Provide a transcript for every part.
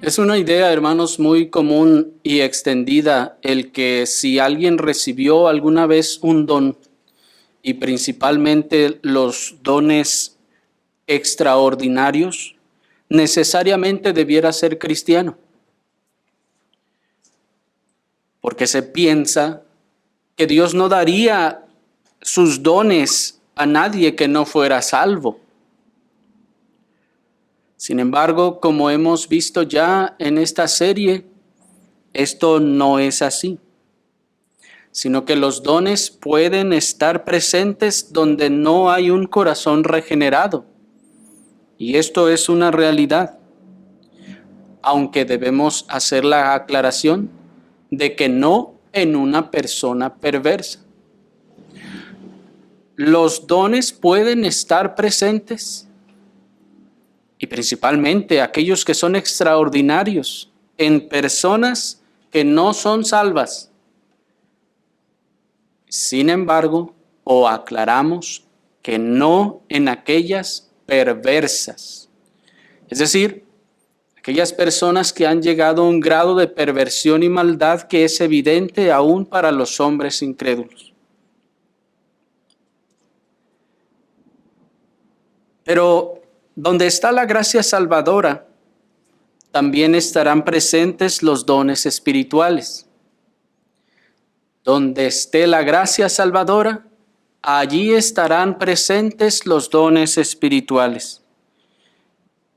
Es una idea, hermanos, muy común y extendida el que si alguien recibió alguna vez un don, y principalmente los dones extraordinarios, necesariamente debiera ser cristiano, porque se piensa que Dios no daría sus dones a nadie que no fuera salvo. Sin embargo, como hemos visto ya en esta serie, esto no es así, sino que los dones pueden estar presentes donde no hay un corazón regenerado. Y esto es una realidad, aunque debemos hacer la aclaración de que no en una persona perversa. Los dones pueden estar presentes, y principalmente aquellos que son extraordinarios, en personas que no son salvas. Sin embargo, o aclaramos que no en aquellas perversas. Es decir, aquellas personas que han llegado a un grado de perversión y maldad que es evidente aún para los hombres incrédulos. Pero donde está la gracia salvadora, también estarán presentes los dones espirituales. Donde esté la gracia salvadora, allí estarán presentes los dones espirituales.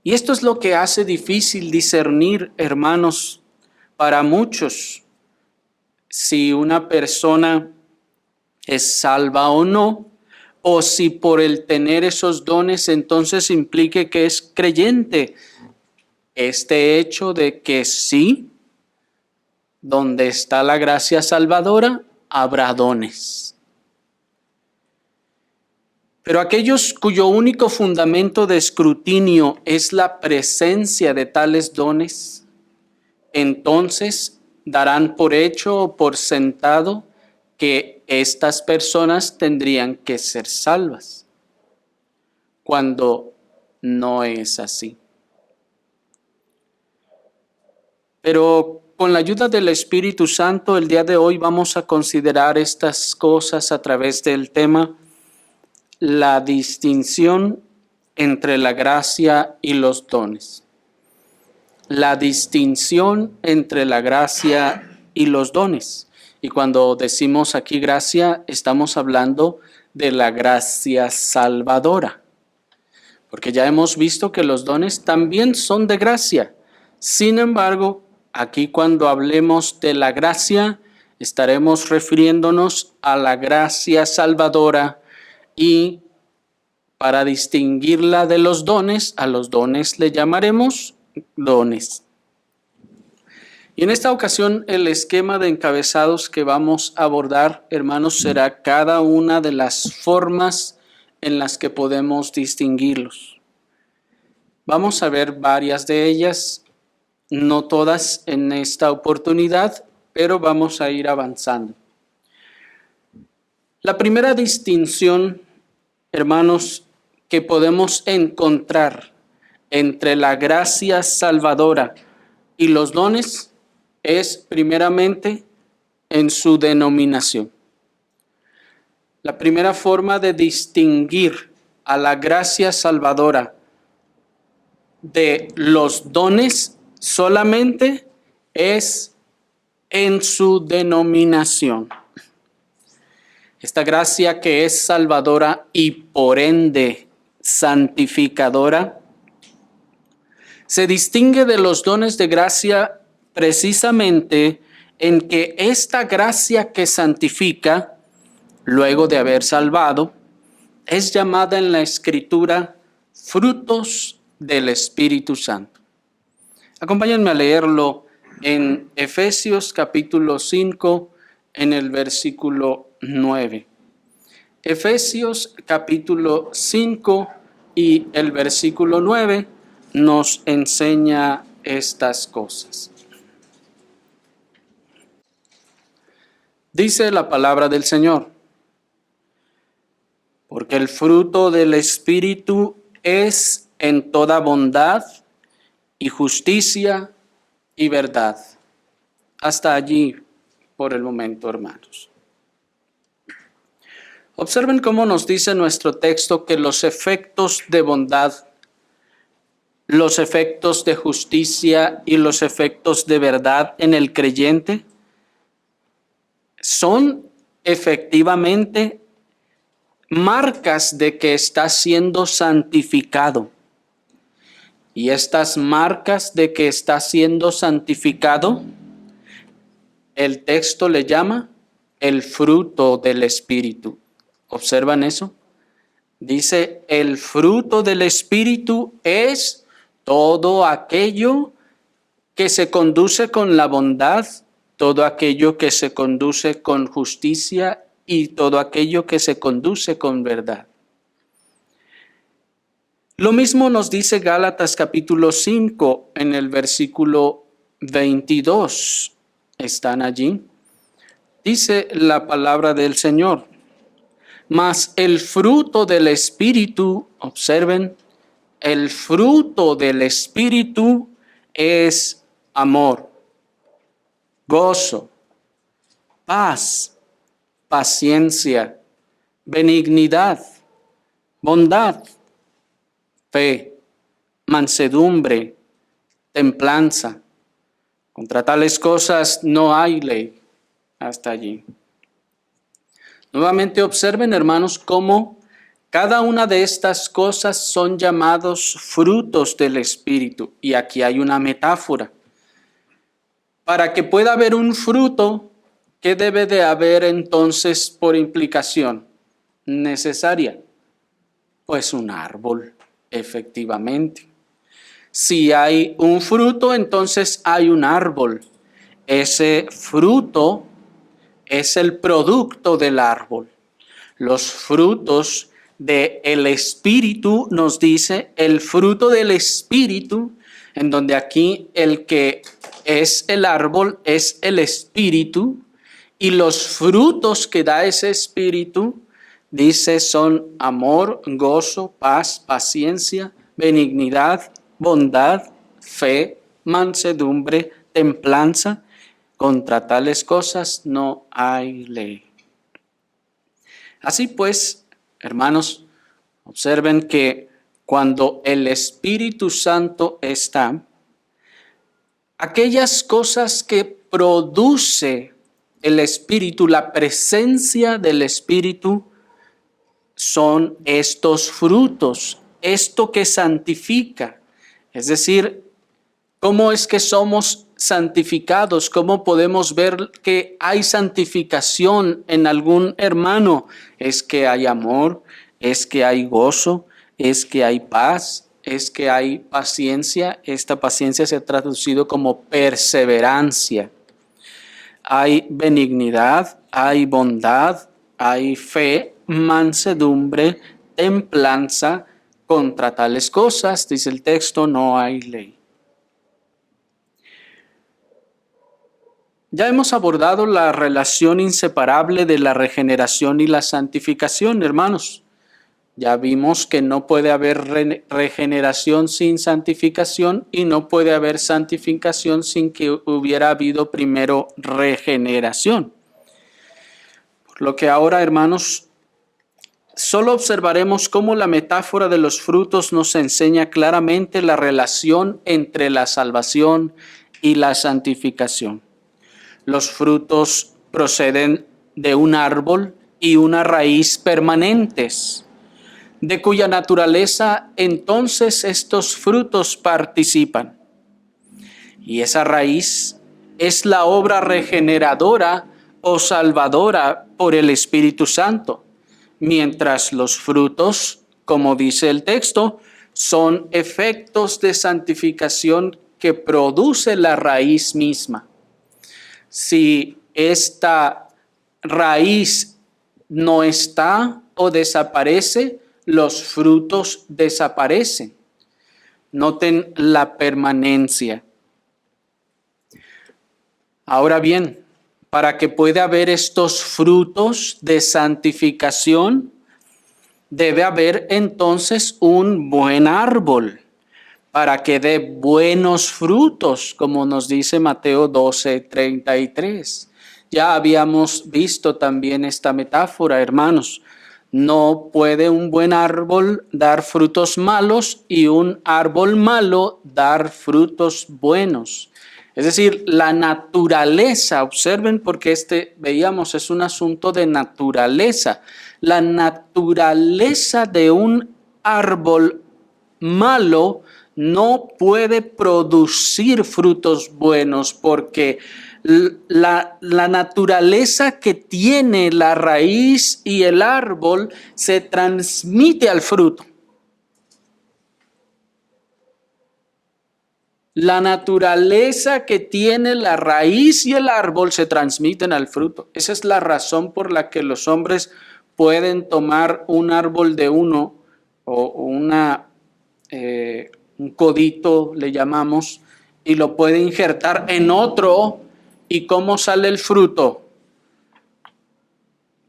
Y esto es lo que hace difícil discernir, hermanos, para muchos, si una persona es salva o no, o si por el tener esos dones entonces implique que es creyente. Este hecho de que sí, donde está la gracia salvadora, habrá dones. Pero aquellos cuyo único fundamento de escrutinio es la presencia de tales dones, entonces darán por hecho o por sentado que estas personas tendrían que ser salvas, cuando no es así. Pero con la ayuda del Espíritu Santo, el día de hoy vamos a considerar estas cosas a través del tema la distinción entre la gracia y los dones. La distinción entre la gracia y los dones. Y cuando decimos aquí gracia, estamos hablando de la gracia salvadora. Porque ya hemos visto que los dones también son de gracia. Sin embargo, aquí cuando hablemos de la gracia, estaremos refiriéndonos a la gracia salvadora, y para distinguirla de los dones, a los dones le llamaremos dones. Y en esta ocasión el esquema de encabezados que vamos a abordar, hermanos, será cada una de las formas en las que podemos distinguirlos. Vamos a ver varias de ellas, no todas en esta oportunidad, pero vamos a ir avanzando. La primera distinción, hermanos, que podemos encontrar entre la gracia salvadora y los dones es primeramente en su denominación. La primera forma de distinguir a la gracia salvadora de los dones solamente es en su denominación. Esta gracia que es salvadora y por ende santificadora se distingue de los dones de gracia precisamente en que esta gracia que santifica, luego de haber salvado, es llamada en la Escritura frutos del Espíritu Santo. Acompáñenme a leerlo en Efesios capítulo 5, en el versículo 9. Efesios capítulo 5 y el versículo 9 nos enseña estas cosas. Dice la palabra del Señor: porque el fruto del Espíritu es en toda bondad y justicia y verdad. Hasta allí por el momento, hermanos. Observen cómo nos dice nuestro texto que los efectos de bondad, los efectos de justicia y los efectos de verdad en el creyente son efectivamente marcas de que está siendo santificado. Y estas marcas de que está siendo santificado, el texto le llama el fruto del Espíritu. ¿Observan eso? Dice, el fruto del Espíritu es todo aquello que se conduce con la bondad, todo aquello que se conduce con justicia y todo aquello que se conduce con verdad. Lo mismo nos dice Gálatas capítulo 5 en el versículo 22. ¿Están allí? Dice la palabra del Señor. Mas el fruto del Espíritu, observen, el fruto del Espíritu es amor, gozo, paz, paciencia, benignidad, bondad, fe, mansedumbre, templanza. Contra tales cosas no hay ley. Hasta allí. Nuevamente observen, hermanos, cómo cada una de estas cosas son llamados frutos del Espíritu. Y aquí hay una metáfora. Para que pueda haber un fruto, ¿qué debe de haber entonces por implicación necesaria? Pues un árbol, efectivamente. Si hay un fruto, entonces hay un árbol. Ese fruto es el producto del árbol. Los frutos del Espíritu, nos dice, el fruto del Espíritu, en donde aquí el que es el árbol es el Espíritu, y los frutos que da ese Espíritu, dice, son amor, gozo, paz, paciencia, benignidad, bondad, fe, mansedumbre, templanza. Contra tales cosas no hay ley. Así pues, hermanos, observen que cuando el Espíritu Santo está, aquellas cosas que produce el Espíritu, la presencia del Espíritu, son estos frutos, esto que santifica. Es decir, ¿cómo es que somos santificados? ¿Cómo podemos ver que hay santificación en algún hermano? Es que hay amor, es que hay gozo, es que hay paz, es que hay paciencia. Esta paciencia se ha traducido como perseverancia. Hay benignidad, hay bondad, hay fe, mansedumbre, templanza. Contra tales cosas, dice el texto, no hay ley. Ya hemos abordado la relación inseparable de la regeneración y la santificación, hermanos. Ya vimos que no puede haber regeneración sin santificación y no puede haber santificación sin que hubiera habido primero regeneración. Por lo que ahora, hermanos, solo observaremos cómo la metáfora de los frutos nos enseña claramente la relación entre la salvación y la santificación. Los frutos proceden de un árbol y una raíz permanentes, de cuya naturaleza entonces estos frutos participan. Y esa raíz es la obra regeneradora o salvadora por el Espíritu Santo, mientras los frutos, como dice el texto, son efectos de santificación que produce la raíz misma. Si esta raíz no está o desaparece, los frutos desaparecen. Noten la permanencia. Ahora bien, para que pueda haber estos frutos de santificación, debe haber entonces un buen árbol. para que dé buenos frutos, como nos dice Mateo 12:33. Ya habíamos visto también esta metáfora, hermanos. No puede un buen árbol dar frutos malos y un árbol malo dar frutos buenos. Es decir, la naturaleza, observen porque veíamos, es un asunto de naturaleza. La naturaleza de un árbol malo no puede producir frutos buenos porque la naturaleza que tiene la raíz y el árbol se transmite al fruto. La naturaleza que tiene la raíz y el árbol se transmiten al fruto. Esa es la razón por la que los hombres pueden tomar un árbol de uno o un codito, le llamamos, y lo puede injertar en otro. ¿Y cómo sale el fruto?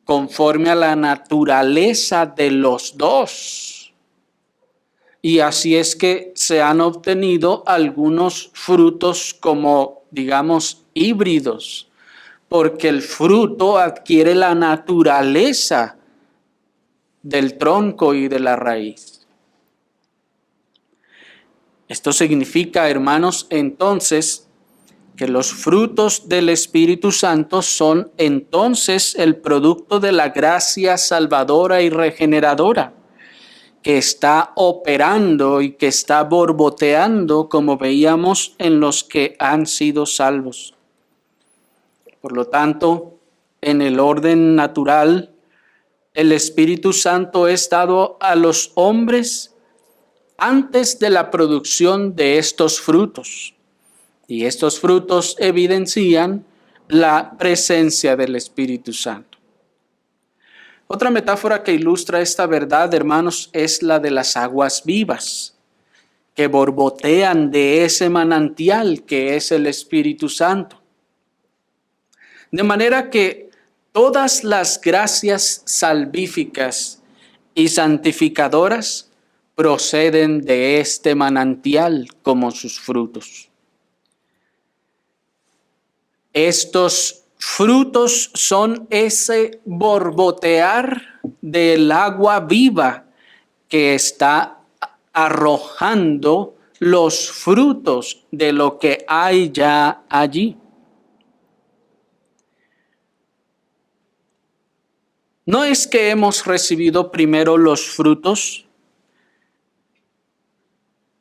Conforme a la naturaleza de los dos. Y así es que se han obtenido algunos frutos como, digamos, híbridos, porque el fruto adquiere la naturaleza del tronco y de la raíz. Esto significa, hermanos, entonces, que los frutos del Espíritu Santo son entonces el producto de la gracia salvadora y regeneradora que está operando y que está borboteando, como veíamos, en los que han sido salvos. Por lo tanto, en el orden natural, el Espíritu Santo es dado a los hombres antes de la producción de estos frutos. Y estos frutos evidencian la presencia del Espíritu Santo. Otra metáfora que ilustra esta verdad, hermanos, es la de las aguas vivas, que borbotean de ese manantial que es el Espíritu Santo. De manera que todas las gracias salvíficas y santificadoras proceden de este manantial como sus frutos. Estos frutos son ese borbotear del agua viva que está arrojando los frutos de lo que hay ya allí. No es que hemos recibido primero los frutos,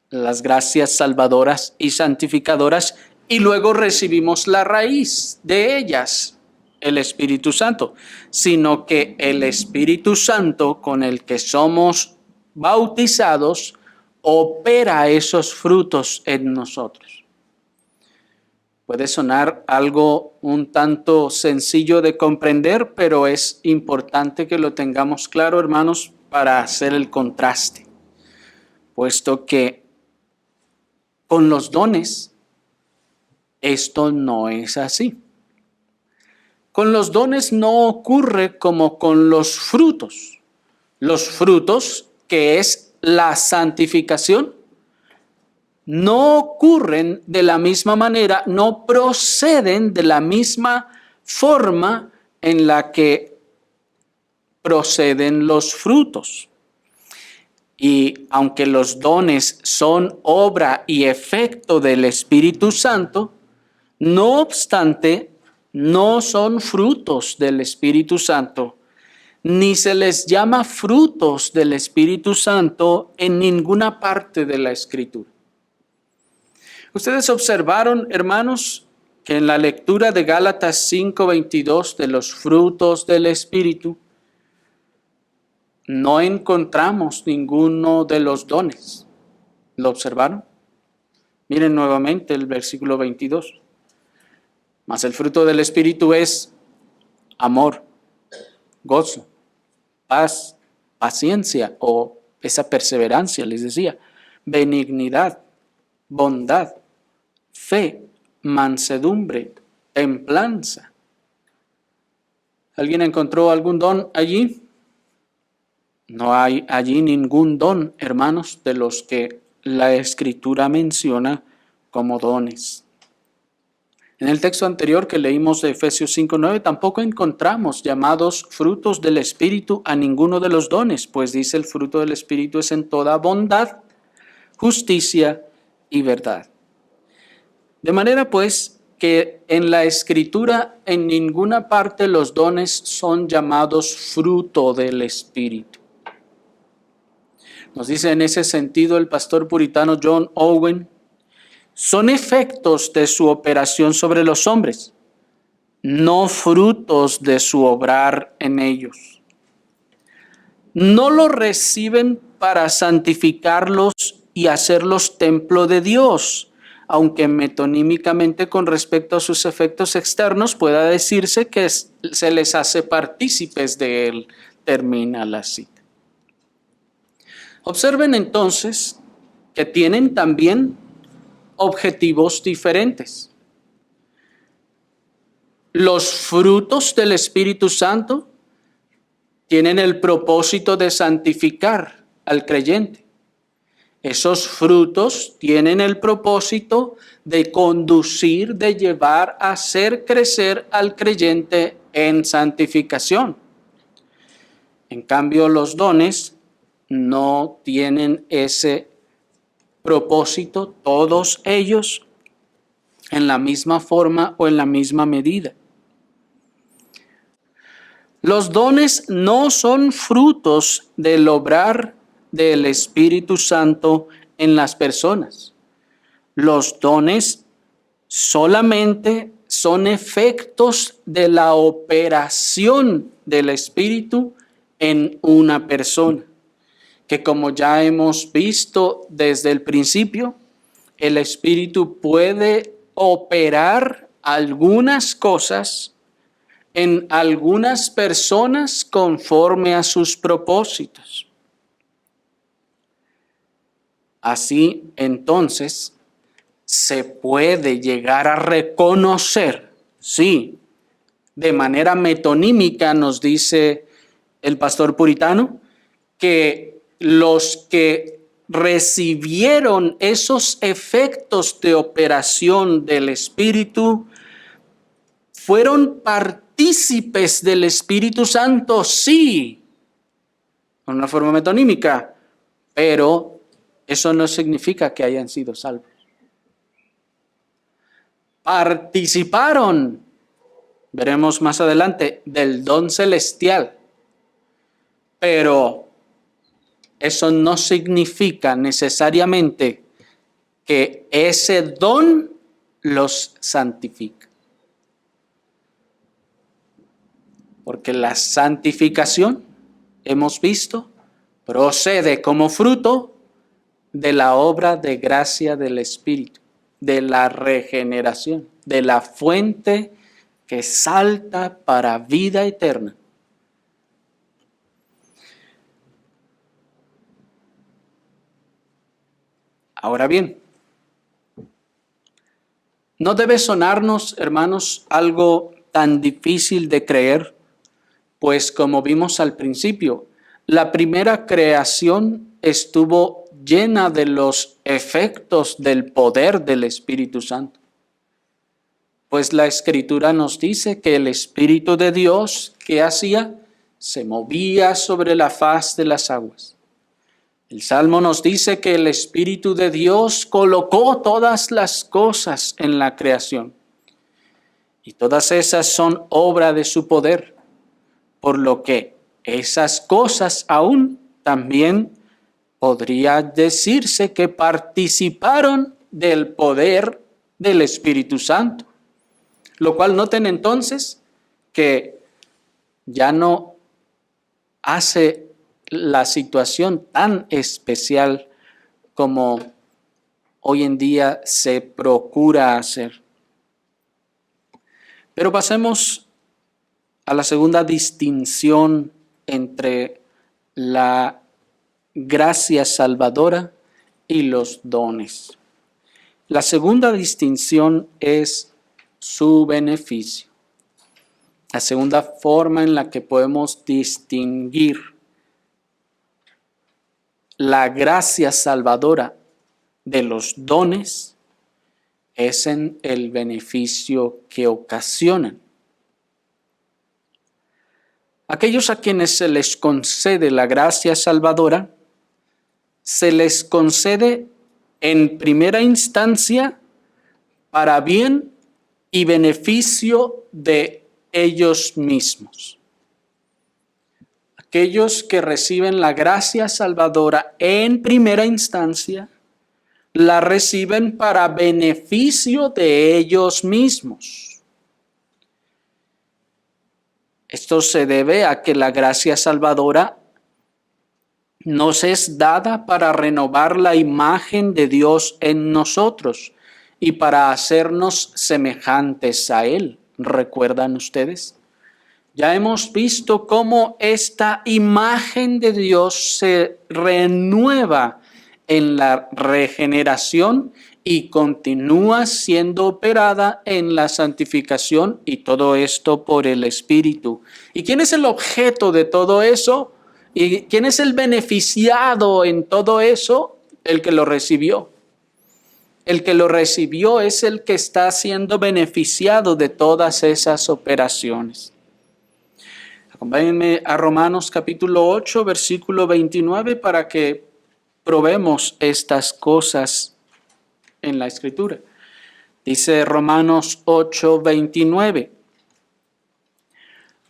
las gracias salvadoras y santificadoras, y luego recibimos la raíz de ellas, el Espíritu Santo, sino que el Espíritu Santo con el que somos bautizados opera esos frutos en nosotros. Puede sonar algo un tanto sencillo de comprender, pero es importante que lo tengamos claro, hermanos, para hacer el contraste, puesto que con los dones esto no es así. Con los dones no ocurre como con los frutos. Los frutos, que es la santificación, no ocurren de la misma manera, no proceden de la misma forma en la que proceden los frutos. Y aunque los dones son obra y efecto del Espíritu Santo, no obstante, no son frutos del Espíritu Santo, ni se les llama frutos del Espíritu Santo en ninguna parte de la Escritura. Ustedes observaron, hermanos, que en la lectura de Gálatas 5:22 de los frutos del Espíritu, no encontramos ninguno de los dones. ¿Lo observaron? Miren nuevamente el versículo 22. Mas el fruto del Espíritu es amor, gozo, paz, paciencia o esa perseverancia, les decía, benignidad, bondad, fe, mansedumbre, templanza. ¿Alguien encontró algún don allí? No hay allí ningún don, hermanos, de los que la Escritura menciona como dones. En el texto anterior que leímos de Efesios 5:9 tampoco encontramos llamados frutos del Espíritu a ninguno de los dones, pues dice el fruto del Espíritu es en toda bondad, justicia y verdad. De manera pues que en la Escritura en ninguna parte los dones son llamados fruto del Espíritu. Nos dice en ese sentido el pastor puritano John Owen, son efectos de su operación sobre los hombres, no frutos de su obrar en ellos. No los reciben para santificarlos y hacerlos templo de Dios, aunque metonímicamente con respecto a sus efectos externos pueda decirse que se les hace partícipes de él, termina la cita. Observen entonces que tienen también objetivos diferentes. Los frutos del Espíritu Santo tienen el propósito de santificar al creyente. Esos frutos tienen el propósito de conducir, de llevar a hacer crecer al creyente en santificación. En cambio, los dones no tienen ese propósito, todos ellos en la misma forma o en la misma medida. Los dones no son frutos del obrar del Espíritu Santo en las personas. Los dones solamente son efectos de la operación del Espíritu en una persona, que como ya hemos visto desde el principio, el Espíritu puede operar algunas cosas en algunas personas conforme a sus propósitos. Así, entonces, se puede llegar a reconocer, sí, de manera metonímica, nos dice el pastor puritano, que los que recibieron esos efectos de operación del Espíritu fueron partícipes del Espíritu Santo, sí, de una forma metonímica, pero eso no significa que hayan sido salvos. Participaron, veremos más adelante, del don celestial, pero eso no significa necesariamente que ese don los santifica. Porque la santificación, hemos visto, procede como fruto de la obra de gracia del Espíritu, de la regeneración, de la fuente que salta para vida eterna. Ahora bien, no debe sonarnos, hermanos, algo tan difícil de creer, pues como vimos al principio, la primera creación estuvo llena de los efectos del poder del Espíritu Santo. Pues la Escritura nos dice que el Espíritu de Dios, ¿qué hacía? Se movía sobre la faz de las aguas. El Salmo nos dice que el Espíritu de Dios colocó todas las cosas en la creación. Y todas esas son obra de su poder, por lo que esas cosas aún también podría decirse que participaron del poder del Espíritu Santo. Lo cual noten entonces que ya no hace la situación tan especial como hoy en día se procura hacer. Pero pasemos a la segunda distinción entre la gracia salvadora y los dones. La segunda distinción es su beneficio. La segunda forma en la que podemos distinguir la gracia salvadora de los dones es en el beneficio que ocasionan. Aquellos a quienes se les concede la gracia salvadora, se les concede en primera instancia para bien y beneficio de ellos mismos. Aquellos que reciben la gracia salvadora en primera instancia, la reciben para beneficio de ellos mismos. Esto se debe a que la gracia salvadora nos es dada para renovar la imagen de Dios en nosotros y para hacernos semejantes a Él. ¿Recuerdan ustedes? Ya hemos visto cómo esta imagen de Dios se renueva en la regeneración y continúa siendo operada en la santificación, y todo esto por el Espíritu. ¿Y quién es el objeto de todo eso? ¿Y quién es el beneficiado en todo eso? El que lo recibió. El que lo recibió es el que está siendo beneficiado de todas esas operaciones. Acompáñenme a Romanos capítulo 8, versículo 29, para que probemos estas cosas en la Escritura. Dice Romanos 8, 29.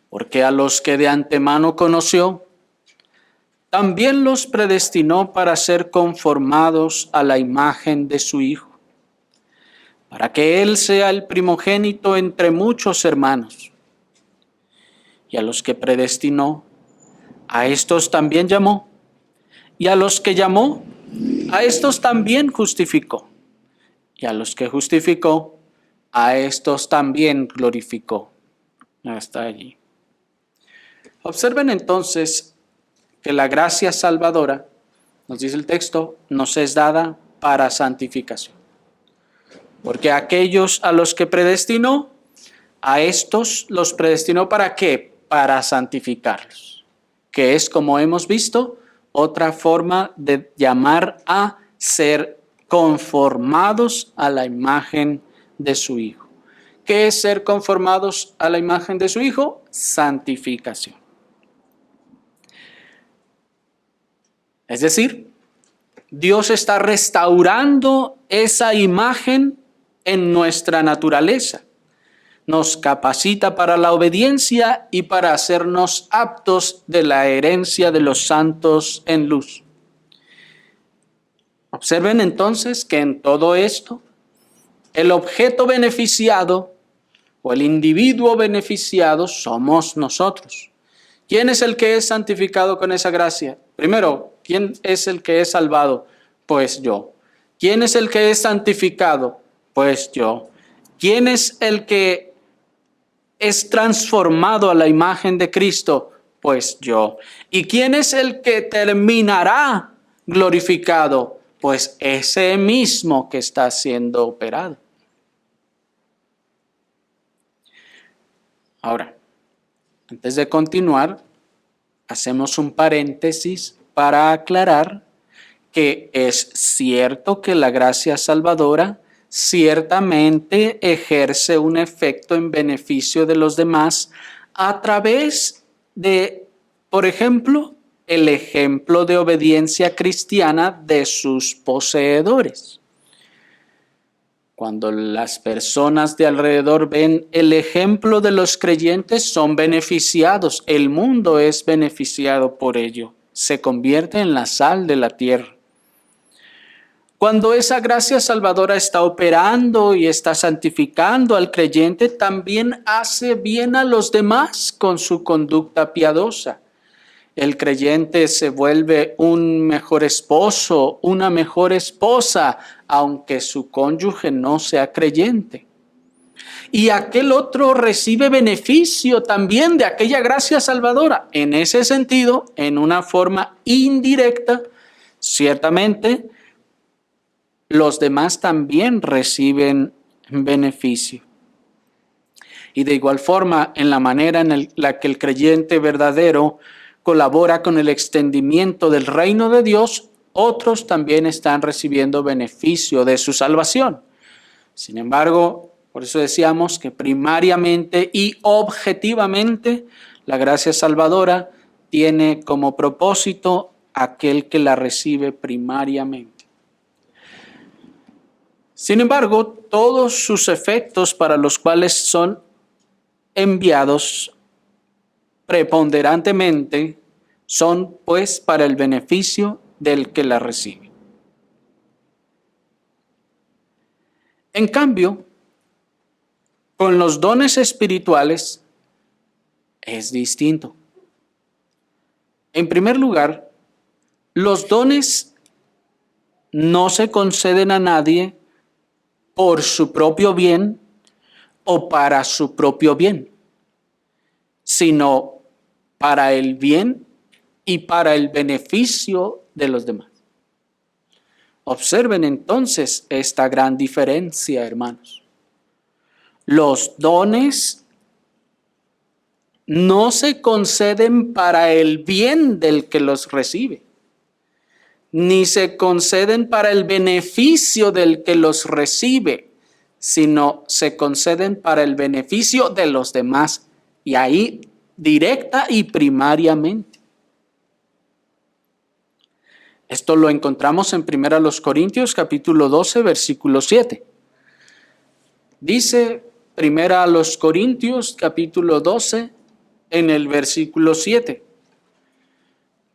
Porque a los que de antemano conoció, también los predestinó para ser conformados a la imagen de su Hijo, para que Él sea el primogénito entre muchos hermanos. Y a los que predestinó, a estos también llamó. Y a los que llamó, a estos también justificó. Y a los que justificó, a estos también glorificó. Hasta allí. Observen entonces que la gracia salvadora, nos dice el texto, nos es dada para santificación. Porque aquellos a los que predestinó, a estos los predestinó ¿para qué? Para santificarlos. Que es, como hemos visto, otra forma de llamar a ser conformados a la imagen de su Hijo. ¿Qué es ser conformados a la imagen de su Hijo? Santificación. Es decir, Dios está restaurando esa imagen en nuestra naturaleza. Nos capacita para la obediencia y para hacernos aptos de la herencia de los santos en luz. Observen entonces que en todo esto, el objeto beneficiado o el individuo beneficiado somos nosotros. ¿Quién es el que es santificado con esa gracia? Primero, ¿quién es el que es salvado? Pues yo. ¿Quién es el que es santificado? Pues yo. ¿Quién es el que es transformado a la imagen de Cristo? Pues yo. ¿Y quién es el que terminará glorificado? Pues ese mismo que está siendo operado. Ahora, antes de continuar, hacemos un paréntesis para aclarar que es cierto que la gracia salvadora ciertamente ejerce un efecto en beneficio de los demás a través de, por ejemplo, el ejemplo de obediencia cristiana de sus poseedores. Cuando las personas de alrededor ven el ejemplo de los creyentes, son beneficiados. El mundo es beneficiado por ello. Se convierte en la sal de la tierra. Cuando esa gracia salvadora está operando y está santificando al creyente, también hace bien a los demás con su conducta piadosa. El creyente se vuelve un mejor esposo, una mejor esposa, aunque su cónyuge no sea creyente. Y aquel otro recibe beneficio también de aquella gracia salvadora. En ese sentido, en una forma indirecta, ciertamente, los demás también reciben beneficio. Y de igual forma, en la manera en la que el creyente verdadero colabora con el extendimiento del reino de Dios, otros también están recibiendo beneficio de su salvación. Sin embargo, por eso decíamos que primariamente y objetivamente la gracia salvadora tiene como propósito aquel que la recibe primariamente. Sin embargo, todos sus efectos para los cuales son enviados preponderantemente son pues para el beneficio del que la recibe. En cambio, con los dones espirituales es distinto. En primer lugar, los dones no se conceden a nadie por su propio bien o para su propio bien, sino para el bien y para el beneficio de los demás. Observen entonces esta gran diferencia, hermanos. Los dones no se conceden para el bien del que los recibe, ni se conceden para el beneficio del que los recibe, sino se conceden para el beneficio de los demás, y ahí directa y primariamente. Esto lo encontramos en 1 Corintios capítulo 12, versículo 7. Dice 1 Corintios capítulo 12 en el versículo 7.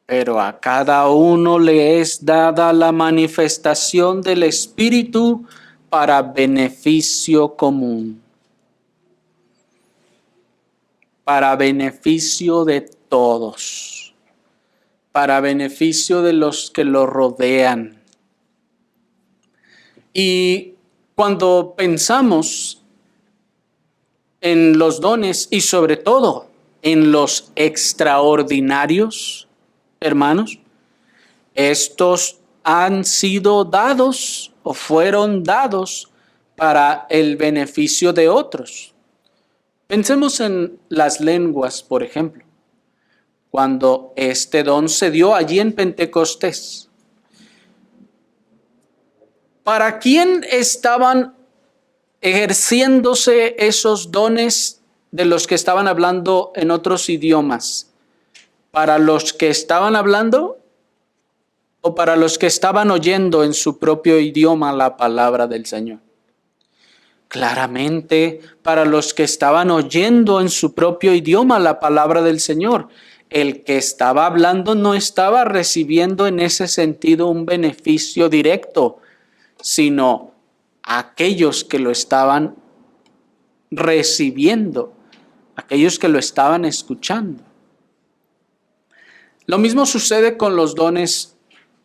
Pero a cada uno le es dada la manifestación del Espíritu para beneficio común, para beneficio de todos, para beneficio de los que lo rodean. Y cuando pensamos en los dones y sobre todo en los extraordinarios, hermanos, estos han sido dados o fueron dados para el beneficio de otros. Pensemos en las lenguas, por ejemplo. Cuando este don se dio allí en Pentecostés, ¿para quién estaban ejerciéndose esos dones de los que estaban hablando en otros idiomas? ¿Para los que estaban hablando o para los que estaban oyendo en su propio idioma la palabra del Señor? Claramente, para los que estaban oyendo en su propio idioma la palabra del Señor. El que estaba hablando no estaba recibiendo en ese sentido un beneficio directo, sino aquellos que lo estaban recibiendo, aquellos que lo estaban escuchando. Lo mismo sucede con los dones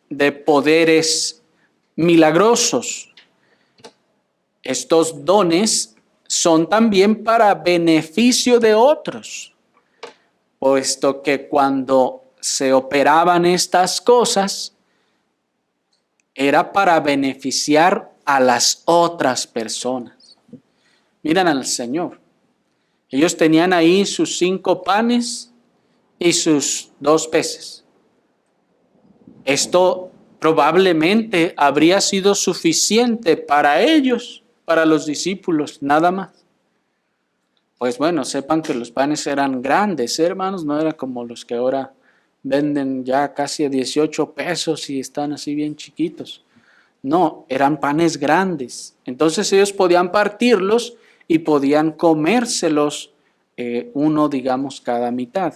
de poderes milagrosos. Estos dones son también para beneficio de otros, puesto que cuando se operaban estas cosas, era para beneficiar a las otras personas. Miren al Señor. Ellos tenían ahí sus 5 panes y sus 2 peces. Esto probablemente habría sido suficiente para ellos, para los discípulos, nada más. Pues bueno, sepan que los panes eran grandes, hermanos, no eran como los que ahora venden ya casi a 18 pesos y están así bien chiquitos. No, eran panes grandes. Entonces ellos podían partirlos y podían comérselos uno, digamos, cada mitad.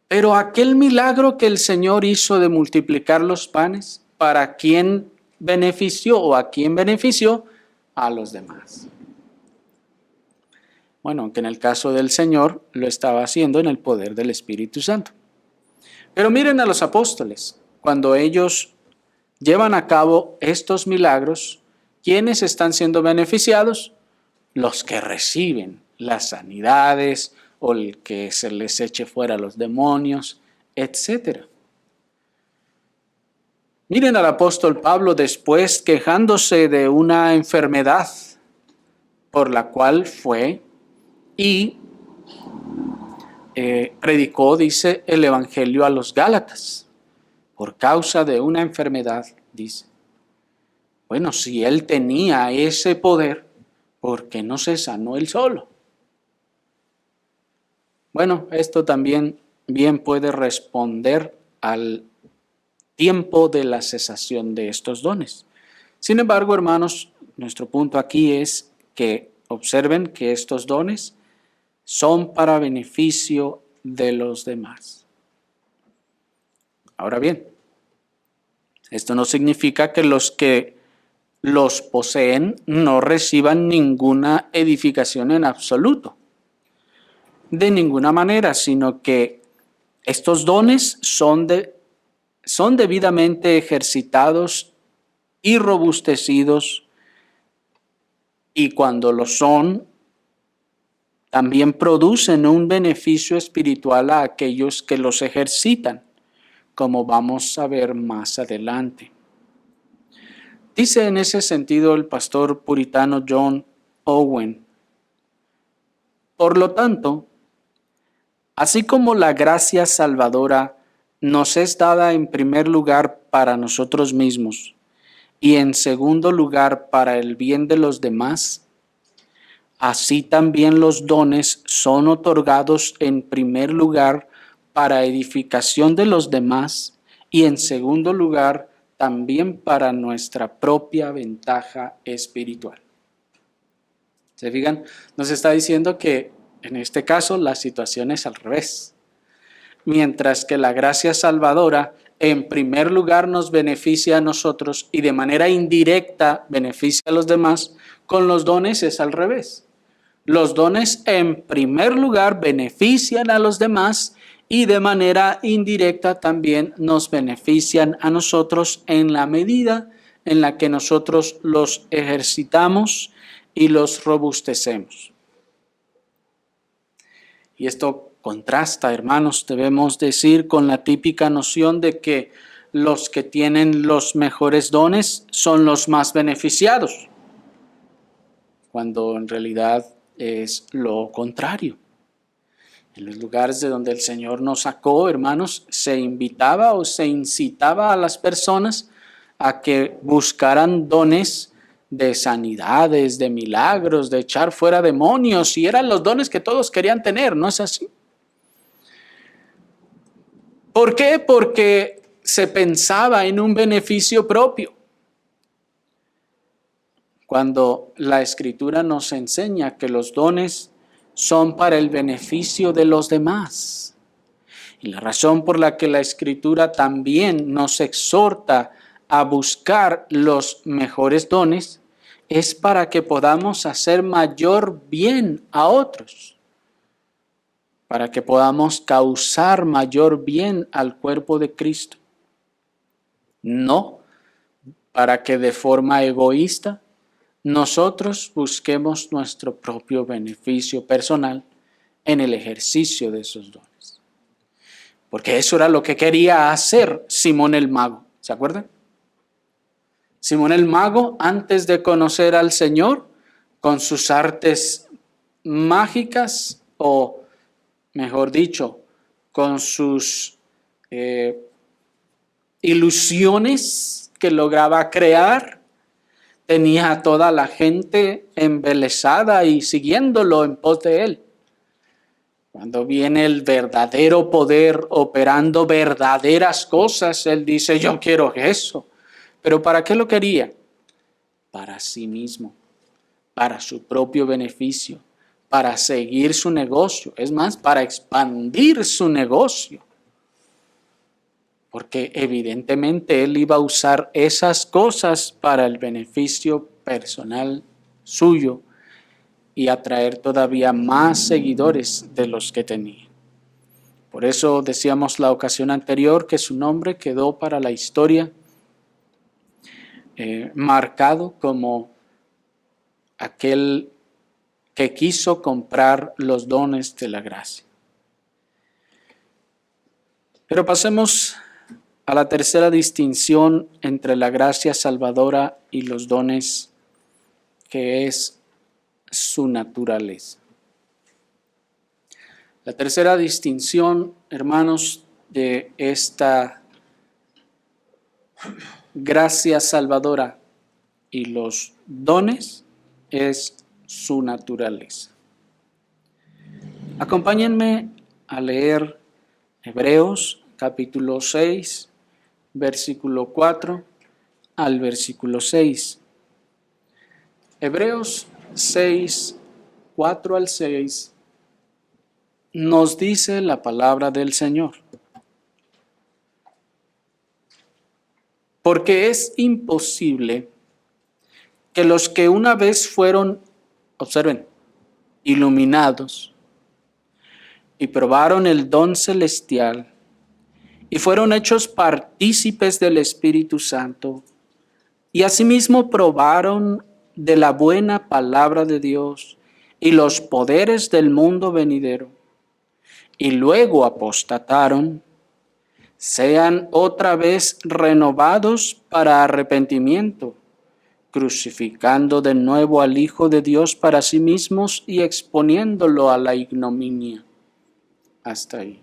Pero aquel milagro que el Señor hizo de multiplicar los panes, ¿para quién benefició o a quién benefició? A los demás. Bueno, aunque en el caso del Señor lo estaba haciendo en el poder del Espíritu Santo. Pero miren a los apóstoles, cuando ellos llevan a cabo estos milagros, ¿quiénes están siendo beneficiados? Los que reciben las sanidades o el que se les eche fuera los demonios, etc. Miren al apóstol Pablo después quejándose de una enfermedad por la cual fue y predicó, dice, el evangelio a los Gálatas. por causa de una enfermedad, dice. Bueno, si él tenía ese poder, ¿por qué no se sanó él solo? Bueno, esto también bien puede responder al tiempo de la cesación de estos dones. Sin embargo, hermanos, nuestro punto aquí es que observen que estos dones son para beneficio de los demás. Ahora bien, esto no significa que los poseen no reciban ninguna edificación en absoluto, de ninguna manera, sino que estos dones son debidamente ejercitados y robustecidos, y cuando lo son, también producen un beneficio espiritual a aquellos que los ejercitan, como vamos a ver más adelante. Dice en ese sentido el pastor puritano John Owen: por lo tanto, así como la gracia salvadora nos es dada en primer lugar para nosotros mismos y en segundo lugar para el bien de los demás, así también los dones son otorgados en primer lugar para edificación de los demás y en segundo lugar también para nuestra propia ventaja espiritual. ¿Se fijan? Nos está diciendo que en este caso la situación es al revés. Mientras que la gracia salvadora en primer lugar nos beneficia a nosotros y de manera indirecta beneficia a los demás, con los dones es al revés. Los dones en primer lugar benefician a los demás y de manera indirecta también nos benefician a nosotros en la medida en la que nosotros los ejercitamos y los robustecemos. Y esto contrasta, hermanos, debemos decir, con la típica noción de que los que tienen los mejores dones son los más beneficiados, cuando en realidad es lo contrario. En los lugares de donde el Señor nos sacó, hermanos, se invitaba o se incitaba a las personas a que buscaran dones de sanidades, de milagros, de echar fuera demonios, y eran los dones que todos querían tener, ¿no es así? ¿Por qué? Porque se pensaba en un beneficio propio. Cuando la Escritura nos enseña que los dones son para el beneficio de los demás. Y la razón por la que la Escritura también nos exhorta a buscar los mejores dones es para que podamos hacer mayor bien a otros, para que podamos causar mayor bien al cuerpo de Cristo. No para que de forma egoísta nosotros busquemos nuestro propio beneficio personal en el ejercicio de esos dones. Porque eso era lo que quería hacer Simón el Mago, ¿se acuerdan? Simón el Mago, antes de conocer al Señor, con sus artes mágicas, o mejor dicho, con sus ilusiones que lograba crear, tenía a toda la gente embelesada y siguiéndolo en pos de él. Cuando viene el verdadero poder operando verdaderas cosas, él dice: yo quiero eso. ¿Pero para qué lo quería? Para sí mismo, para su propio beneficio, para seguir su negocio, es más, para expandir su negocio. Porque evidentemente él iba a usar esas cosas para el beneficio personal suyo y atraer todavía más seguidores de los que tenía. Por eso decíamos la ocasión anterior que su nombre quedó para la historia marcado como aquel que quiso comprar los dones de la gracia. Pero pasemos a la tercera distinción entre la gracia salvadora y los dones, que es su naturaleza. La tercera distinción, hermanos, de esta gracia salvadora y los dones es su naturaleza. Acompáñenme a leer Hebreos capítulo 6, versículo 4 al versículo 6. Hebreos 6, 4 al 6 nos dice la palabra del Señor. Porque es imposible que los que una vez fueron, observen, iluminados y probaron el don celestial y fueron hechos partícipes del Espíritu Santo y asimismo probaron de la buena palabra de Dios y los poderes del mundo venidero y luego apostataron, sean otra vez renovados para arrepentimiento, crucificando de nuevo al Hijo de Dios para sí mismos y exponiéndolo a la ignominia. Hasta ahí.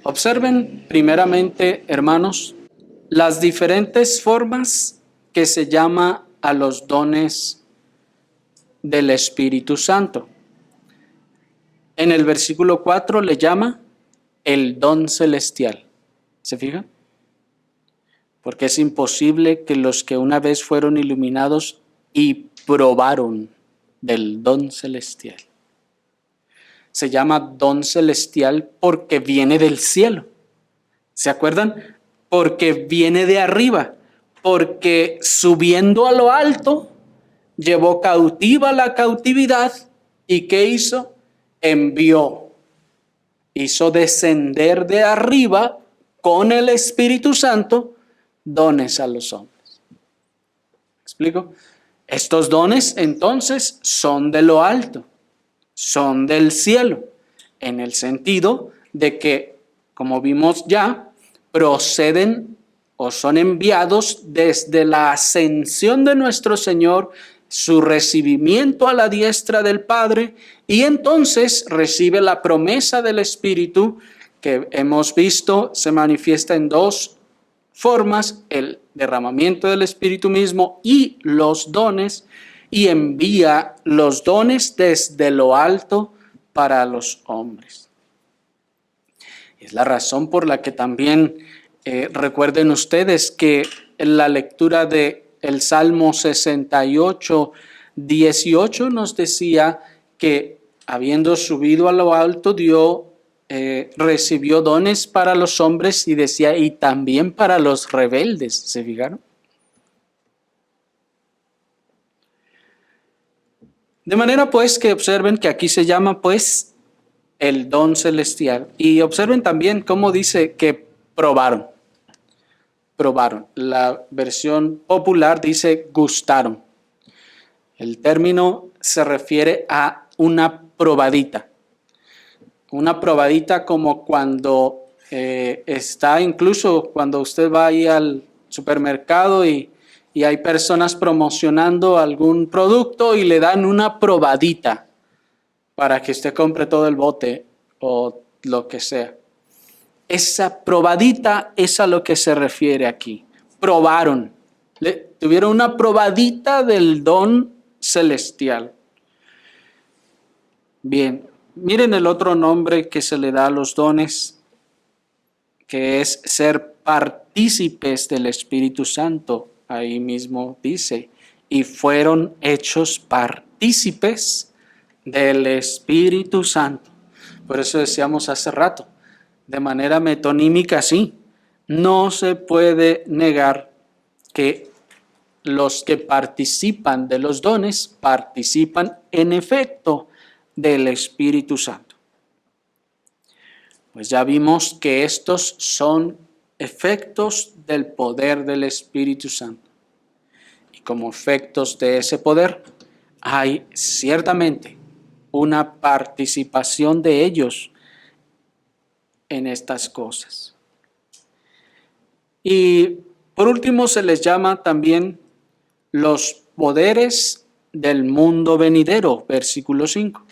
Observen primeramente, hermanos, las diferentes formas que se llama a los dones del Espíritu Santo. En el versículo 4 le llama el don celestial. ¿Se fijan? Porque es imposible que los que una vez fueron iluminados y probaron del don celestial. Se llama don celestial porque viene del cielo. ¿Se acuerdan? Porque viene de arriba. Porque subiendo a lo alto, llevó cautiva la cautividad. ¿Y qué hizo? Envió. Hizo descender de arriba con el Espíritu Santo dones a los hombres. ¿Me explico? Estos dones entonces son de lo alto, son del cielo, en el sentido de que, como vimos ya, proceden o son enviados desde la ascensión de nuestro Señor, su recibimiento a la diestra del Padre, y entonces recibe la promesa del Espíritu que hemos visto se manifiesta en dos formas, el derramamiento del Espíritu mismo y los dones, y envía los dones desde lo alto para los hombres. Es la razón por la que también recuerden ustedes que en la lectura de el Salmo 68, 18 nos decía que habiendo subido a lo alto, recibió dones para los hombres y decía, y también para los rebeldes. ¿Se fijaron? De manera pues que observen que aquí se llama pues el don celestial. Y observen también cómo dice que probaron. Probaron. La versión popular dice gustaron. El término se refiere a una probadita. Una probadita como cuando está, incluso cuando usted va ahí al supermercado y hay personas promocionando algún producto y le dan una probadita para que usted compre todo el bote o lo que sea. Esa probadita es a lo que se refiere aquí. Probaron. Tuvieron una probadita del don celestial. Bien, miren el otro nombre que se le da a los dones, que es ser partícipes del Espíritu Santo. Ahí mismo dice, y fueron hechos partícipes del Espíritu Santo. Por eso decíamos hace rato, de manera metonímica, sí, no se puede negar que los que participan de los dones participan en efecto del Espíritu Santo. Pues ya vimos que estos son efectos del poder del Espíritu Santo. Y como efectos de ese poder, hay ciertamente una participación de ellos en estas cosas. Y por último se les llama también los poderes del mundo venidero, versículo 5.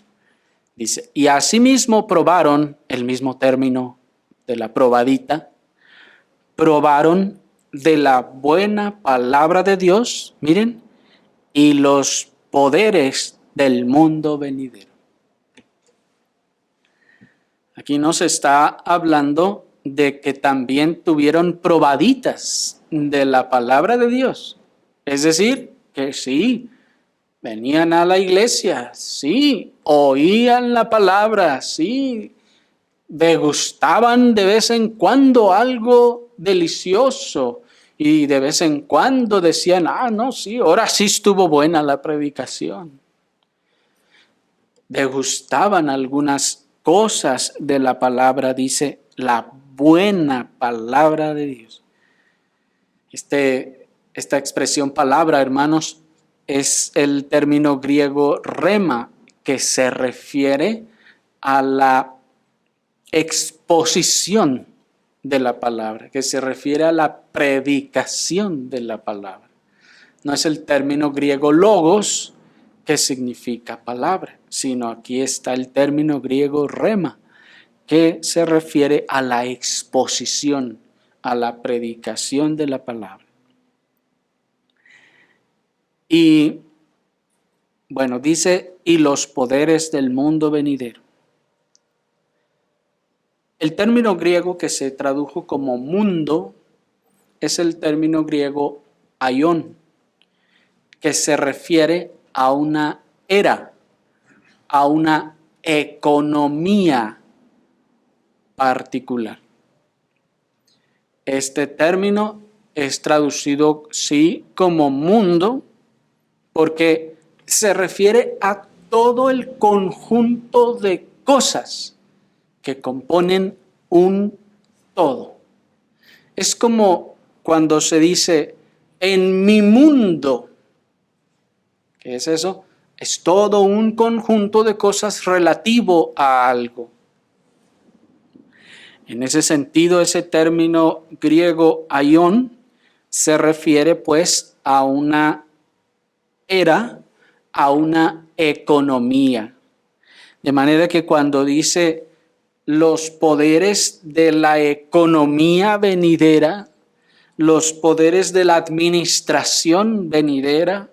Dice, y asimismo probaron, el mismo término de la probadita, probaron de la buena palabra de Dios, miren, y los poderes del mundo venidero. Aquí nos está hablando de que también tuvieron probaditas de la palabra de Dios. Es decir, que sí, venían a la iglesia, sí, oían la palabra, sí, degustaban de vez en cuando algo delicioso y de vez en cuando decían, no, sí, ahora sí estuvo buena la predicación. Degustaban algunas cosas de la palabra, dice, la buena palabra de Dios. Esta expresión palabra, hermanos, es el término griego rema, que se refiere a la exposición de la palabra, que se refiere a la predicación de la palabra. No es el término griego logos, que significa palabra, sino aquí está el término griego rema, que se refiere a la exposición, a la predicación de la palabra. Y bueno, dice, y los poderes del mundo venidero. El término griego que se tradujo como mundo es el término griego aion, que se refiere a una era, a una economía particular. Este término es traducido, sí, como mundo, porque se refiere a todo el conjunto de cosas que componen un todo. Es como cuando se dice, en mi mundo. ¿Qué es eso? Es todo un conjunto de cosas relativo a algo. En ese sentido, ese término griego aion se refiere pues a una era, a una economía. De manera que cuando dice los poderes de la economía venidera, los poderes de la administración venidera,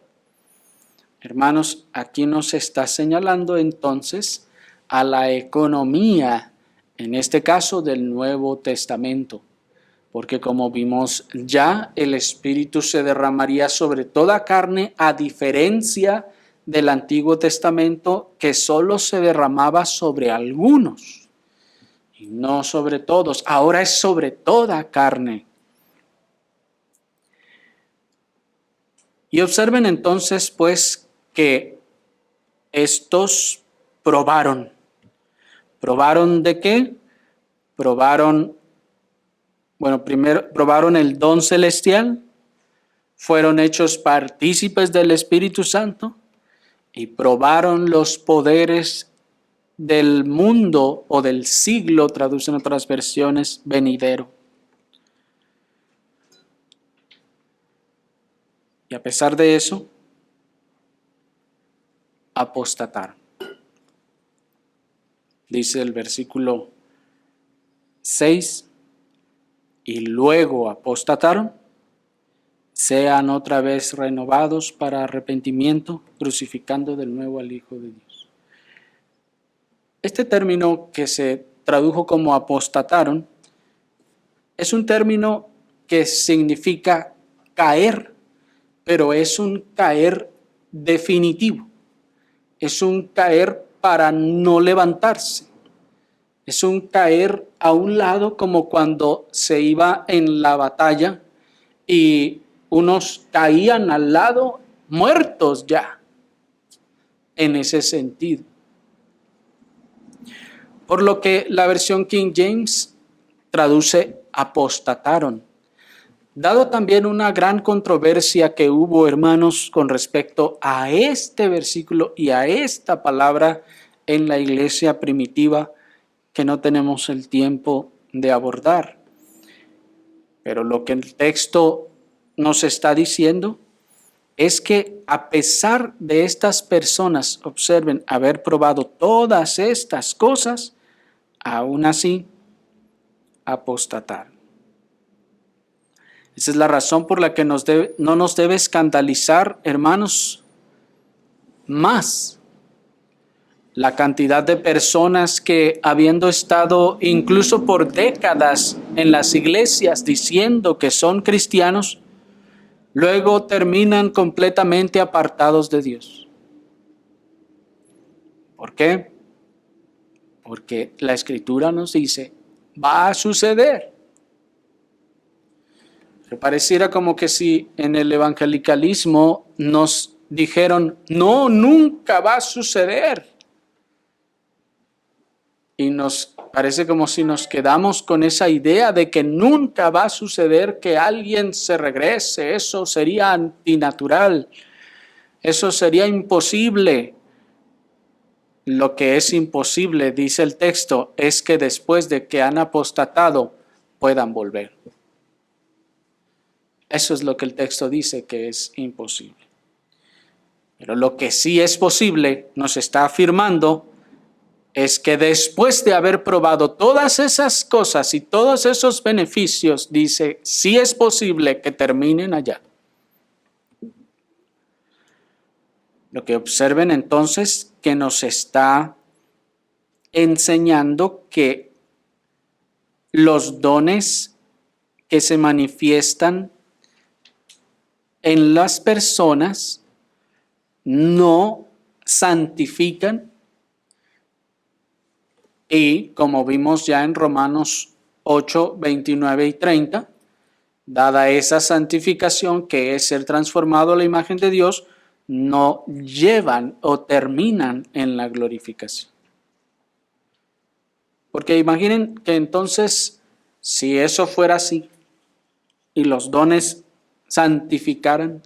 hermanos, aquí nos está señalando entonces a la economía, en este caso del Nuevo Testamento, porque como vimos ya, el Espíritu se derramaría sobre toda carne, a diferencia del Antiguo Testamento, que solo se derramaba sobre algunos y no sobre todos. Ahora es sobre toda carne. Y observen entonces, pues, que estos probaron. ¿Probaron de qué? Primero probaron el don celestial, fueron hechos partícipes del Espíritu Santo y probaron los poderes del mundo o del siglo, traducen otras versiones, venidero. Y a pesar de eso, apostataron. Dice el versículo 6, y luego apostataron, sean otra vez renovados para arrepentimiento, crucificando de nuevo al Hijo de Dios. Este término que se tradujo como apostataron es un término que significa caer, pero es un caer definitivo. Es un caer para no levantarse. Es un caer a un lado, como cuando se iba en la batalla y unos caían al lado muertos ya, en ese sentido. Por lo que la versión King James traduce apostataron. Dado también una gran controversia que hubo, hermanos, con respecto a este versículo y a esta palabra en la iglesia primitiva, que no tenemos el tiempo de abordar. Pero lo que el texto nos está diciendo es que a pesar de estas personas, observen, haber probado todas estas cosas, aún así apostataron. Esa es la razón por la que no nos debe escandalizar, hermanos, más la cantidad de personas que, habiendo estado incluso por décadas en las iglesias diciendo que son cristianos, luego terminan completamente apartados de Dios. ¿Por qué? Porque la Escritura nos dice, va a suceder. Pero pareciera como que si en el evangelicalismo nos dijeron, no, nunca va a suceder. Y nos parece como si nos quedamos con esa idea de que nunca va a suceder que alguien se regrese. Eso sería antinatural. Eso sería imposible. Lo que es imposible, dice el texto, es que después de que han apostatado puedan volver. Eso es lo que el texto dice que es imposible. Pero lo que sí es posible, nos está afirmando, es que después de haber probado todas esas cosas y todos esos beneficios, dice, sí es posible que terminen allá. Lo que observen entonces que nos está enseñando que los dones que se manifiestan en las personas no santifican. Y como vimos ya en Romanos 8, 29 y 30, dada esa santificación que es ser transformado a la imagen de Dios, no llevan o terminan en la glorificación. Porque imaginen que entonces, si eso fuera así y los dones santificaran,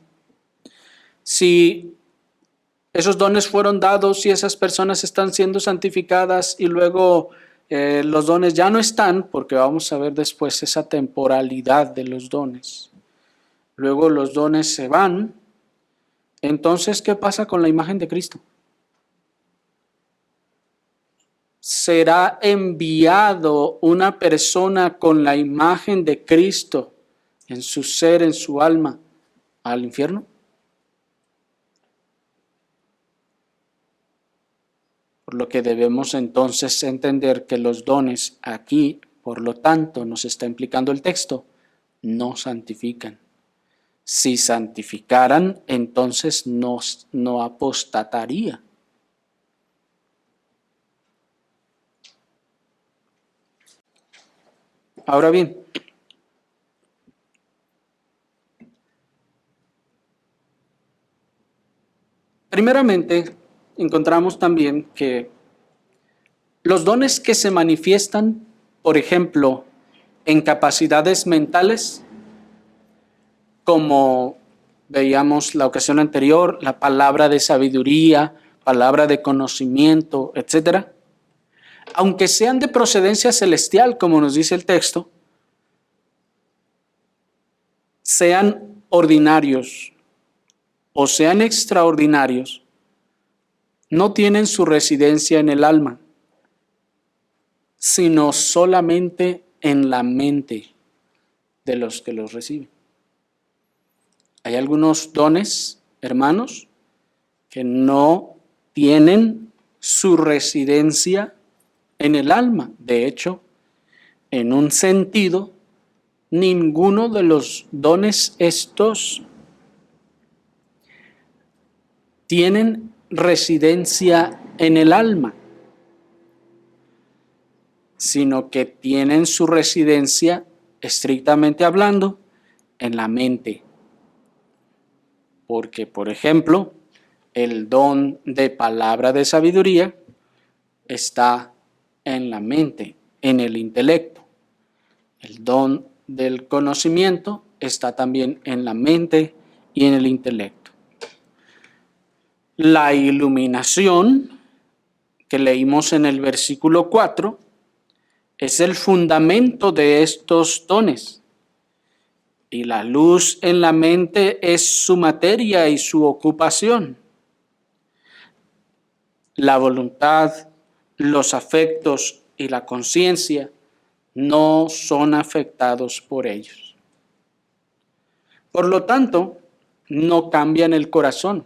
si esos dones fueron dados y esas personas están siendo santificadas y luego los dones ya no están, porque vamos a ver después esa temporalidad de los dones. Luego los dones se van. Entonces, ¿qué pasa con la imagen de Cristo? ¿Será enviado una persona con la imagen de Cristo en su ser, en su alma, al infierno? Por lo que debemos entonces entender que los dones aquí, por lo tanto, nos está implicando el texto, no santifican. Si santificaran, entonces no apostataría. Ahora bien, primeramente, encontramos también que los dones que se manifiestan, por ejemplo, en capacidades mentales, como veíamos la ocasión anterior, la palabra de sabiduría, palabra de conocimiento, etc., aunque sean de procedencia celestial, como nos dice el texto, sean ordinarios o sean extraordinarios, no tienen su residencia en el alma, sino solamente en la mente de los que los reciben. Hay algunos dones, hermanos, que no tienen su residencia en el alma. De hecho, en un sentido, ninguno de los dones estos tienen residencia en el alma, sino que tienen su residencia, estrictamente hablando, en la mente. Porque, por ejemplo, el don de palabra de sabiduría está en la mente, en el intelecto. El don del conocimiento está también en la mente y en el intelecto. La iluminación, que leímos en el versículo 4, es el fundamento de estos dones. Y la luz en la mente es su materia y su ocupación. La voluntad, los afectos y la conciencia no son afectados por ellos. Por lo tanto, no cambian el corazón,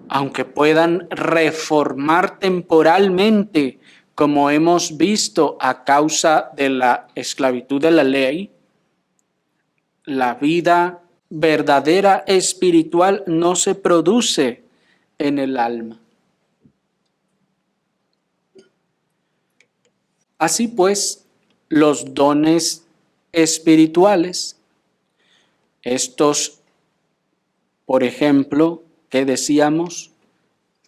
aunque puedan reformar temporalmente, como hemos visto a causa de la esclavitud de la ley. La vida verdadera espiritual no se produce en el alma. Así pues, los dones espirituales, estos, por ejemplo, que decíamos,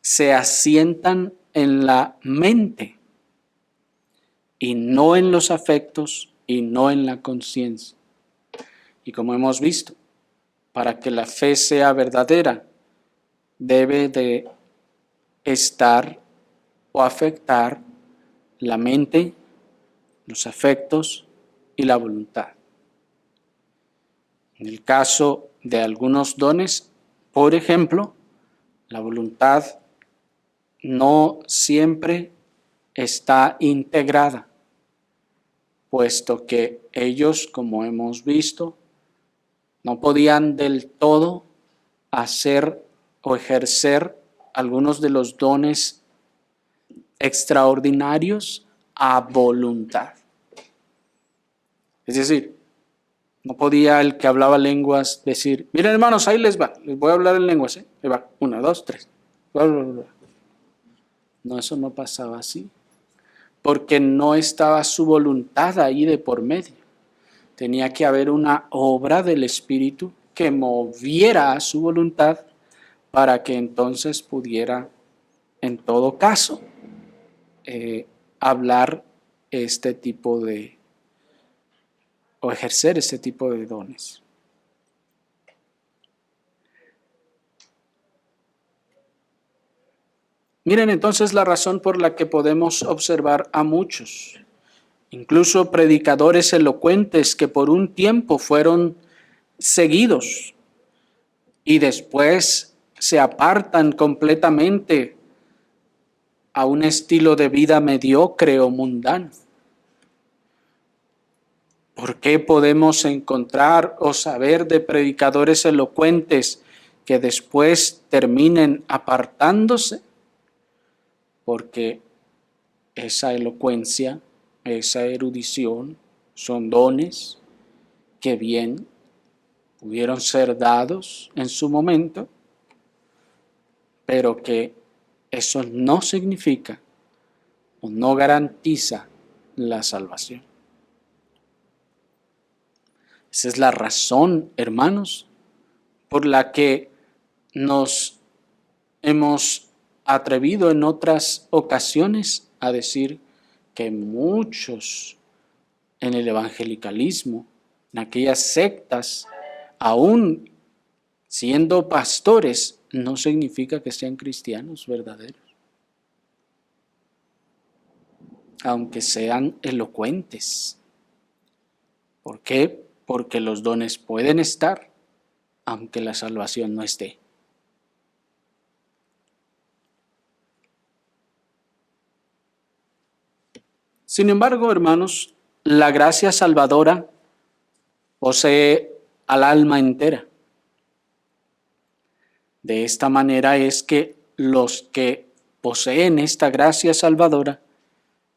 se asientan en la mente y no en los afectos y no en la conciencia. Y como hemos visto, para que la fe sea verdadera, debe de estar o afectar la mente, los afectos y la voluntad. En el caso de algunos dones, por ejemplo, la voluntad no siempre está integrada, puesto que ellos, como hemos visto, no podían del todo hacer o ejercer algunos de los dones extraordinarios a voluntad. Es decir, no podía el que hablaba lenguas decir, miren hermanos, ahí les va, les voy a hablar en lenguas, ahí va, 1, 2, 3. No, eso no pasaba así, porque no estaba su voluntad ahí de por medio. Tenía que haber una obra del Espíritu que moviera a su voluntad para que entonces pudiera, en todo caso, hablar este tipo de, o ejercer este tipo de dones. Miren entonces la razón por la que podemos observar a muchos, incluso predicadores elocuentes que por un tiempo fueron seguidos y después se apartan completamente a un estilo de vida mediocre o mundano. ¿Por qué podemos encontrar o saber de predicadores elocuentes que después terminen apartándose? Porque esa elocuencia, esa erudición, son dones que bien pudieron ser dados en su momento, pero que eso no significa o no garantiza la salvación. Esa es la razón, hermanos, por la que nos hemos atrevido en otras ocasiones a decir que muchos en el evangelicalismo, en aquellas sectas, aún siendo pastores, no significa que sean cristianos verdaderos. Aunque sean elocuentes. ¿Por qué? Porque los dones pueden estar, aunque la salvación no esté. Sin embargo, hermanos, la gracia salvadora posee al alma entera. De esta manera es que los que poseen esta gracia salvadora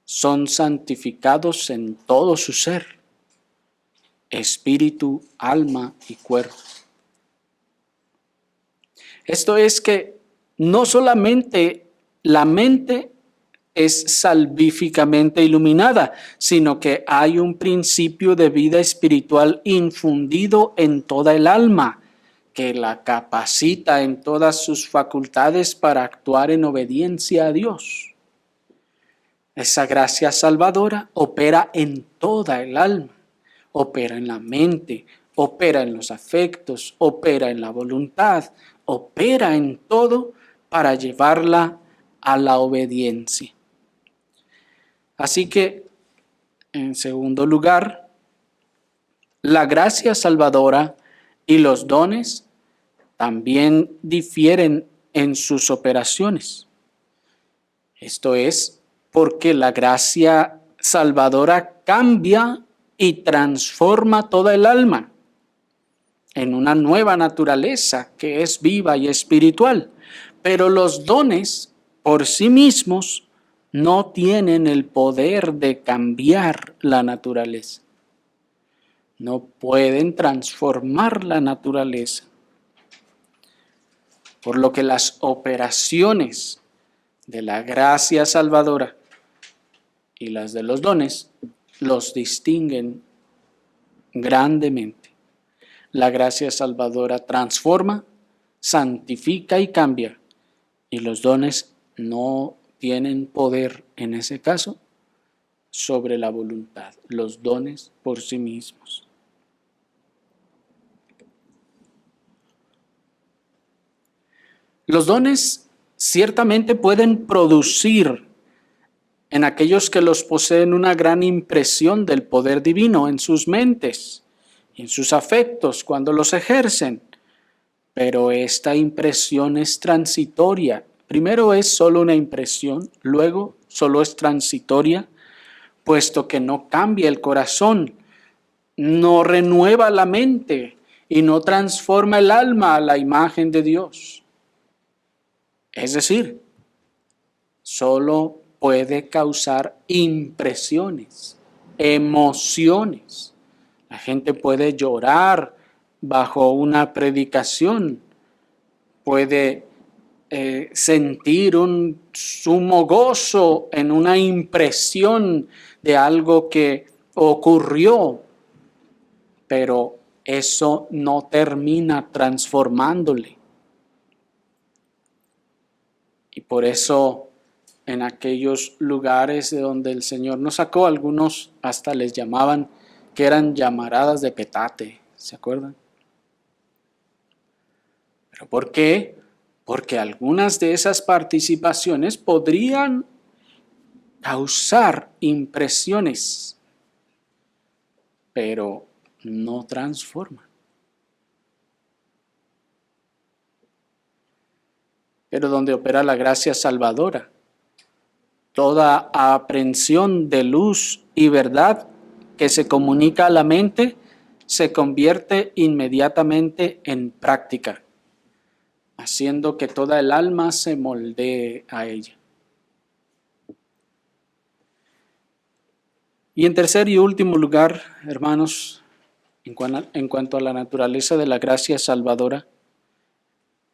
son santificados en todo su ser, espíritu, alma y cuerpo. Esto es que no solamente la mente es salvíficamente iluminada, sino que hay un principio de vida espiritual infundido en toda el alma, que la capacita en todas sus facultades para actuar en obediencia a Dios. Esa gracia salvadora opera en toda el alma, opera en la mente, opera en los afectos, opera en la voluntad, opera en todo para llevarla a la obediencia. Así que, en segundo lugar, la gracia salvadora y los dones también difieren en sus operaciones. Esto es porque la gracia salvadora cambia y transforma toda el alma. en una nueva naturaleza que es viva y espiritual. Pero los dones por sí mismos no tienen el poder de cambiar la naturaleza. No pueden transformar la naturaleza. Por lo que las operaciones de la gracia salvadora y las de los dones los distinguen grandemente. La gracia salvadora transforma, santifica y cambia, y los dones no tienen poder en ese caso sobre la voluntad, los dones por sí mismos. Los dones ciertamente pueden producir en aquellos que los poseen una gran impresión del poder divino en sus mentes, en sus afectos cuando los ejercen, pero esta impresión es transitoria. Primero es solo una impresión, luego solo es transitoria, puesto que no cambia el corazón, no renueva la mente y no transforma el alma a la imagen de Dios. Es decir, solo puede causar impresiones, emociones. La gente puede llorar bajo una predicación, puede sentir un sumo gozo en una impresión de algo que ocurrió, pero eso no termina transformándole. Y por eso en aquellos lugares de donde el Señor nos sacó, algunos hasta les llamaban que eran llamaradas de petate, ¿se acuerdan? ¿Pero por qué? Porque algunas de esas participaciones podrían causar impresiones, pero no transforman. Pero donde opera la gracia salvadora, toda aprehensión de luz y verdad que se comunica a la mente se convierte inmediatamente en práctica, haciendo que toda el alma se moldee a ella. Y en tercer y último lugar, hermanos, en cuanto a la naturaleza de la gracia salvadora,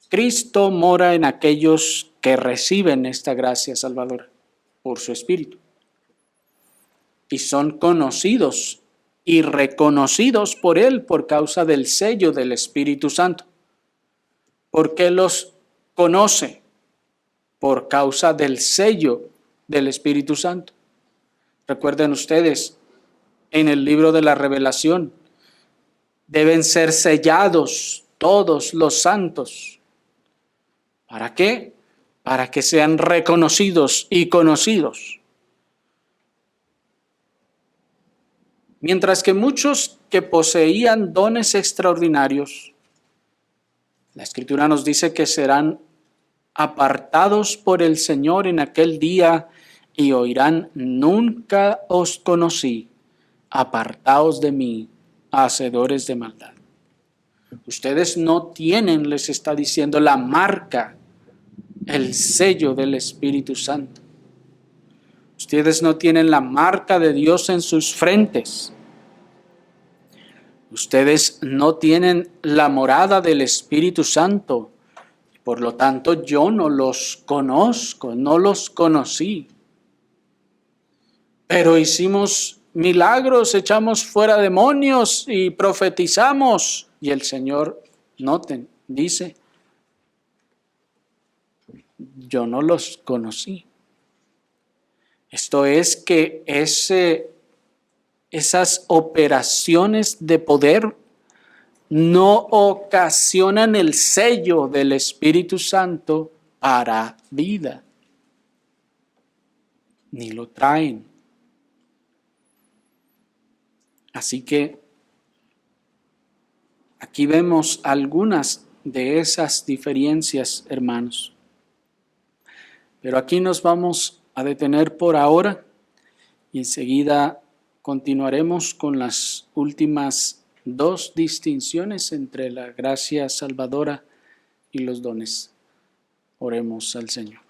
Cristo mora en aquellos que reciben esta gracia salvadora por su Espíritu y son conocidos y reconocidos por Él por causa del sello del Espíritu Santo. ¿Por qué los conoce? Por causa del sello del Espíritu Santo. Recuerden ustedes, en el libro de la Revelación, deben ser sellados todos los santos. ¿Para qué? Para que sean reconocidos y conocidos. Mientras que muchos que poseían dones extraordinarios, la Escritura nos dice que serán apartados por el Señor en aquel día y oirán: nunca os conocí, apartaos de mí, hacedores de maldad. Ustedes no tienen, les está diciendo, la marca, el sello del Espíritu Santo. Ustedes no tienen la marca de Dios en sus frentes. Ustedes no tienen la morada del Espíritu Santo. Por lo tanto, yo no los conozco, no los conocí. Pero hicimos milagros, echamos fuera demonios y profetizamos. Y el Señor, noten, dice: yo no los conocí. Esto es que esas operaciones de poder no ocasionan el sello del Espíritu Santo para vida, ni lo traen. Así que aquí vemos algunas de esas diferencias, hermanos. Pero aquí nos vamos a detener por ahora y enseguida continuaremos con las últimas dos distinciones entre la gracia salvadora y los dones. Oremos al Señor.